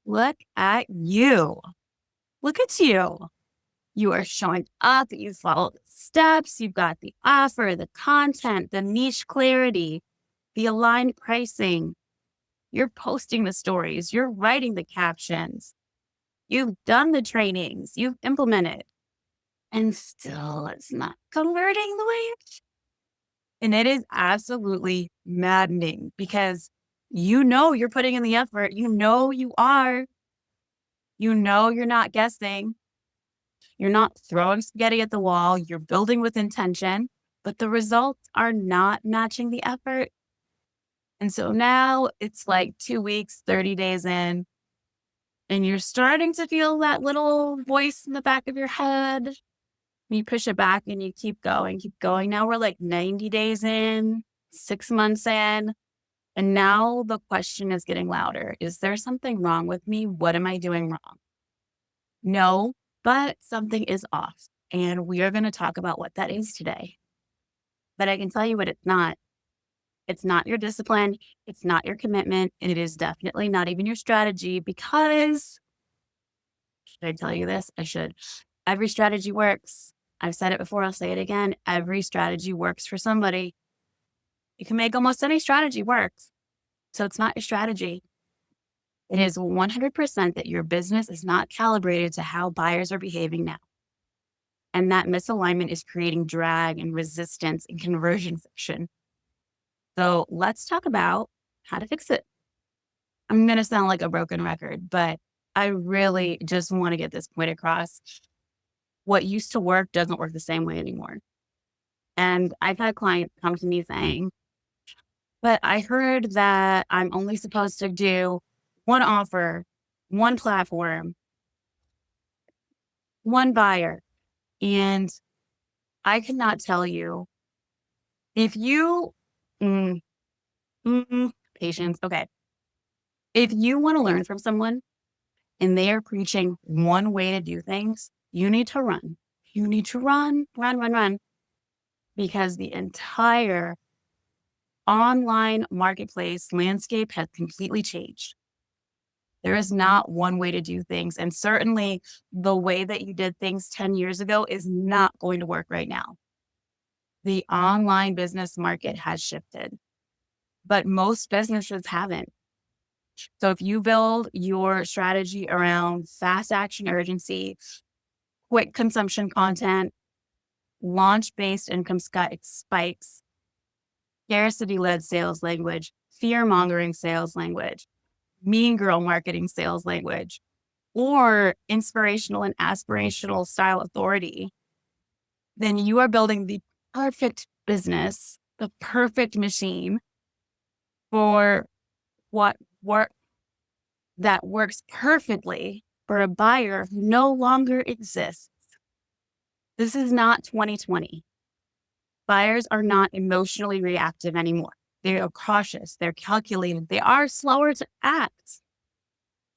Look at you. Look at you. You are showing up. You follow the steps. You've got the offer, the content, the niche clarity, the aligned pricing. You're posting the stories. You're writing the captions. You've done the trainings. You've implemented. And still it's not converting the way it. And it is absolutely maddening because you know you're putting in the effort. You know you are. You know you're not guessing. You're not throwing spaghetti at the wall. You're building with intention, but the results are not matching the effort. And so now it's like 2 weeks, 30 days in, and you're starting to feel that little voice in the back of your head. You push it back and you keep going, keep going. Now we're like 90 days in, 6 months in. And now the question is getting louder. Is there something wrong with me? What am I doing wrong? No, but something is off. And we are going to talk about what that is today. But I can tell you what it's not. It's not your discipline. It's not your commitment. And it is definitely not even your strategy because, should I tell you this? I should. Every strategy works. I've said it before. I'll say it again. Every strategy works for somebody. You can make almost any strategy work. So it's not your strategy. It is 100% that your business is not calibrated to how buyers are behaving now. And that misalignment is creating drag and resistance and conversion friction. So let's talk about how to fix it. I'm going to sound like a broken record, but I really just want to get this point across. What used to work doesn't work the same way anymore. And I've had clients come to me saying, but I heard that I'm only supposed to do one offer, one platform, one buyer. And I cannot tell you if you, mm, patience. Okay. If you want to learn from someone and they are preaching one way to do things, you need to run. You need to run, because the entire online marketplace landscape has completely changed. There is not one way to do things. And certainly the way that you did things 10 years ago is not going to work right now. The online business market has shifted, but most businesses haven't. So if you build your strategy around fast action urgency, quick consumption content, launch-based income spikes, scarcity-led sales language, fear-mongering sales language, mean girl marketing sales language, or inspirational and aspirational style authority, then you are building the perfect business, the perfect machine for what work that works perfectly for a buyer who no longer exists. This is not 2020. Buyers are not emotionally reactive anymore. They are cautious. They're calculated. They are slower to act.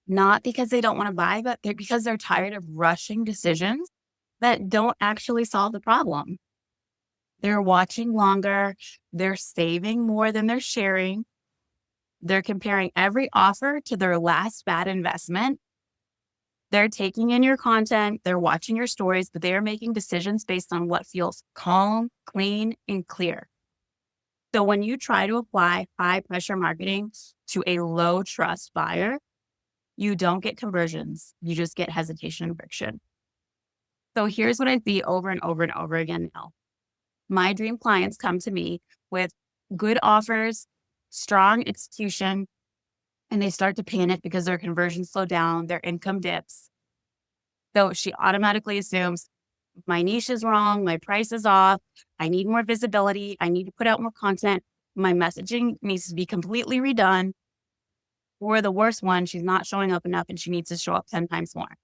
Not because they don't want to buy, but because they're tired of rushing decisions that don't actually solve the problem. They're watching longer. They're saving more than they're sharing. They're comparing every offer to their last bad investment. They're taking in your content. They're watching your stories, but they are making decisions based on what feels calm, clean, and clear. So when you try to apply high pressure marketing to a low trust buyer, you don't get conversions. You just get hesitation and friction. So here's what I see over and over and over again now. My dream clients come to me with good offers, strong execution, and they start to panic because their conversions slow down, their income dips. So she automatically assumes my niche is wrong, my price is off, I need more visibility, I need to put out more content, my messaging needs to be completely redone. Or the worst one, she's not showing up enough and she needs to show up 10 times more.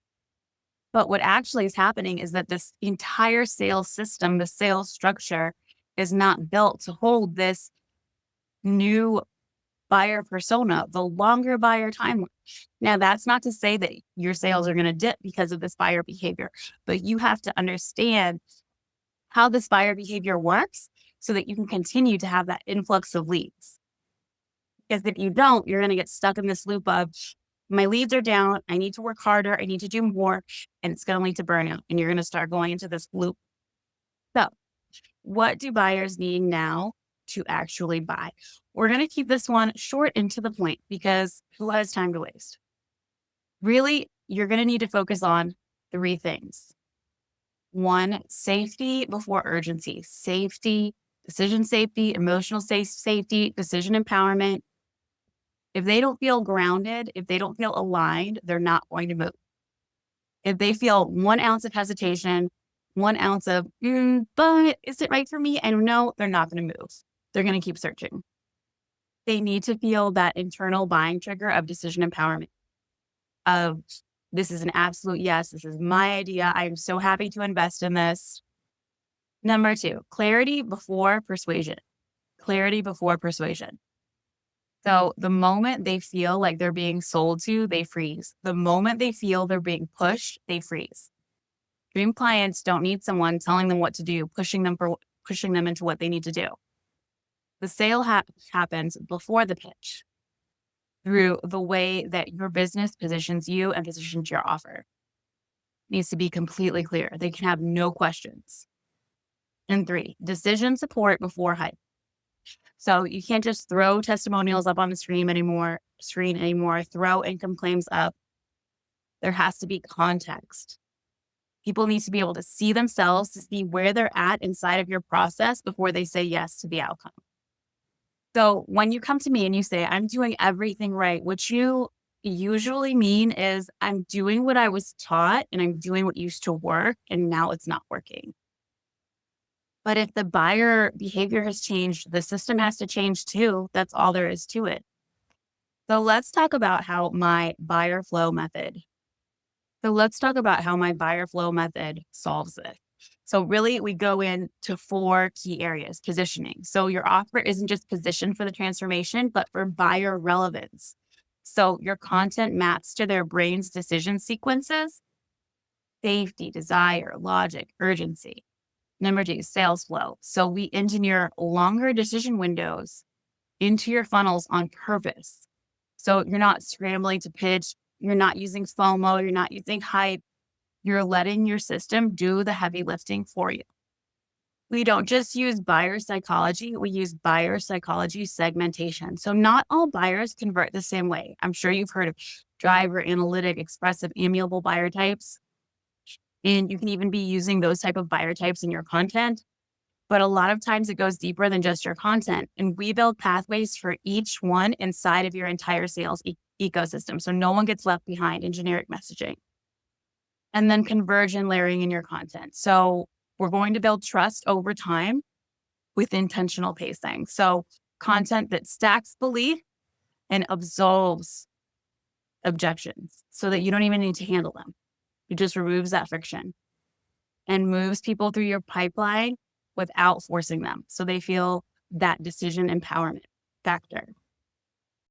But what actually is happening is that this entire sales system, the sales structure, is not built to hold this new buyer persona, the longer buyer timeline. Now, that's not to say that your sales are going to dip because of this buyer behavior, but you have to understand how this buyer behavior works so that you can continue to have that influx of leads. Because if you don't, you're going to get stuck in this loop of, My leads are down. I need to work harder. I need to do more. And it's going to lead to burnout. And you're going to start going into this loop. So, what do buyers need now to actually buy? We're going to keep this one short and to the point because who has time to waste? Really, you're going to need to focus on three things. One, safety before urgency. Safety, decision safety, emotional safety, decision empowerment. If they don't feel grounded, if they don't feel aligned, they're not going to move. If they feel 1 ounce of hesitation, 1 ounce of, but is it right for me? I don't know, they're not going to move. They're going to keep searching. They need to feel that internal buying trigger of decision empowerment, of this is an absolute yes. This is my idea. I'm so happy to invest in this. Number two, clarity before persuasion. Clarity before persuasion. So the moment they feel like they're being sold to, they freeze. The moment they feel they're being pushed, they freeze. Dream clients don't need someone telling them what to do, pushing them into what they need to do. The sale happens before the pitch through the way that your business positions you and positions your offer. It needs to be completely clear. They can have no questions. And three, decision support before hype. So you can't just throw testimonials up on the screen anymore, throw income claims up. There has to be context. People need to be able to see themselves, to see where they're at inside of your process before they say yes to the outcome. So when you come to me and you say, I'm doing everything right, what you usually mean is I'm doing what I was taught and I'm doing what used to work and now it's not working. But if the buyer behavior has changed, the system has to change too. That's all there is to it. So let's talk about how my buyer flow method solves it. So really, we go into 4 key areas. Positioning. So your offer isn't just positioned for the transformation, but for buyer relevance. So your content maps to their brain's decision sequences: safety, desire, logic, urgency. Number 2, sales flow. So we engineer longer decision windows into your funnels on purpose. So you're not scrambling to pitch. You're not using FOMO. You're not using hype. You're letting your system do the heavy lifting for you. We don't just use buyer psychology. We use buyer psychology segmentation. So not all buyers convert the same way. I'm sure you've heard of driver, analytic, expressive, amiable buyer types. And you can even be using those type of buyer types in your content. But a lot of times it goes deeper than just your content. And we build pathways for each one inside of your entire sales ecosystem. So no one gets left behind in generic messaging. And then conversion layering in your content. So we're going to build trust over time with intentional pacing. So content that stacks belief and absolves objections so that you don't even need to handle them. It just removes that friction and moves people through your pipeline without forcing them. So they feel that decision empowerment factor.